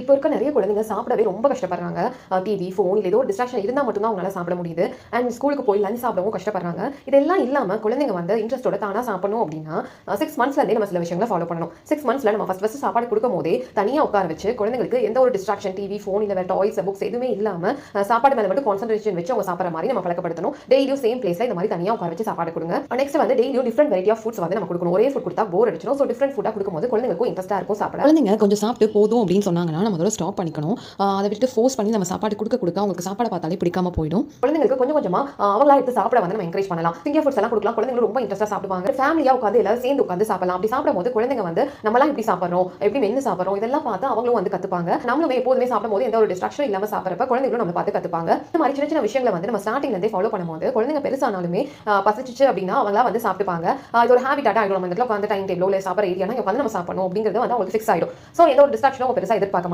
இப்போ இருக்க நிறைய குழந்தைங்க சாப்பிடவே ரொம்ப கஷ்டப்படுறாங்க. டிவி, ஃபோன் இல்ல ஏதோ ஒரு டிஸ்ட்ராக்ஷன் இருந்தா மட்டும் தான் அவங்களால சாப்பிட முடியுது. அண்ட் ஸ்கூலுக்கு போய் லஞ்ச் சாப்பிடவும் கஷ்டப்படுறாங்க. இதெல்லாம் இல்லாம குழந்தைங்க வந்து இன்ட்ரெஸ்ட்டோட தானா சாப்பிடணும் அப்படின்னா 6 மந்த்ஸ்லேருந்தே நம்ம சில விஷயங்களை ஃபாலோ பண்ணணும். 6 மந்த்ஸ்ல நம்ம ஃபர்ஸ்ட் சாப்பாடு கொடுக்கும்போதே தனியா உட்கார வச்சு குழந்தைங்களுக்கு எந்த ஒரு டிஸ்ட்ராக்ஷன் டிவி, ஃபோன் இல்ல வேற டாய்ஸ், புக்ஸ் எதுவுமே இல்லாம சாப்பாடு மேல மட்டும் கான்சன்ட்ரேஷன் வச்சு அவங்க சாப்பிடுற மாதிரி நம்ம பழக்கப்படுத்தணும். டெய்லியும் சேம் பிளேஸ்ல இந்த மாதிரி தனியா உட்கார வச்சு சாப்பாடு கொடுங்க. நெக்ஸ்ட் வந்து டெய்லியும் டிஃபரெண்ட் வெரைட்டி ஆஃப் ஃபுட்ஸ் வந்து நம்ம கொடுக்கணும். ஒரே ஃபுட் கொடுத்தா போர் அடிச்சிடும். ஸோ டிஃபரெண்ட் ஃபுட்டா கொடுக்கும்போது குழந்தைங்களுக்கும் இன்ட்ரெஸ்டா இருக்கும் சாப்பிட. குழந்தைங்க கொஞ்சம் சாப்பிட்டு போதும் அப்படின்னு சொன்னாங்கன்னா நம்ம அதோட ஸ்டாப் பண்ணிக்கணும். அதை விட்டு ஃபோர்ஸ் பண்ணி நம்ம சாப்பாடு கொடுக்க அவங்களுக்கு சாப்பாடை பார்த்தாலே பிடிக்காம போயிடும். குழந்தைங்களுக்கு கொஞ்சம் கொஞ்சமா அவங்களா எடுத்து சாப்பிட வந்து நம்ம என்கரேஜ் பண்ணலாம். சிங்கிள் ஃபுட்ஸ் எல்லாம் கொடுக்கலாம். குழந்தைங்க ரொம்ப இன்ட்ரெஸ்டா சாப்பிடுவாங்க. ஃபேமிலியா உட்காந்து எல்லாரும் சேர்ந்து உட்காந்து சாப்பிடலாம். அப்படி சாப்பிடும்போது குழந்தைங்க வந்து நம்மளாம் எப்படி சாப்பிடுறோம், எப்படி மென்னு சாப்பிடுறோம், இதெல்லாம் பார்த்து அவங்களும் வந்து கத்துப்பாங்க. நம்மளுமே எப்போதுமே சாப்பிடும்போது எந்த ஒரு டிஸ்ட்ராக்ஷன் இல்லாம சாப்பிடுறப்ப குழந்தைகளும் நம்ம பார்த்து கத்துப்பாங்க. இந்த மாதிரி சின்ன சின்ன விஷயங்களை வந்து நம்ம ஸ்டார்டிங்ல இருந்தே ஃபாலோ பண்ணும்போது குழந்தைங்க பெருசானாலுமே பசிச்சு அப்படின்னா அவங்களா வந்து சாப்பிட்டுப்பாங்க. இது ஒரு ஹேபிட்டாக ஆகிடும். நம்ம இந்த உட்காந்து டைம் டேபிளோ இல்லை சாப்பிட்ற ஏரியானா உட்காந்து நம்ம சாப்பிடணும் அப்படிங்கிறது வந்து அவங்களுக்கு ஃபிக்ஸ் ஆயிடும். ஸோ எந்த ஒரு டிஸ்ட்ராக்ஷனும் பெருசாக எதிர்பார்க்க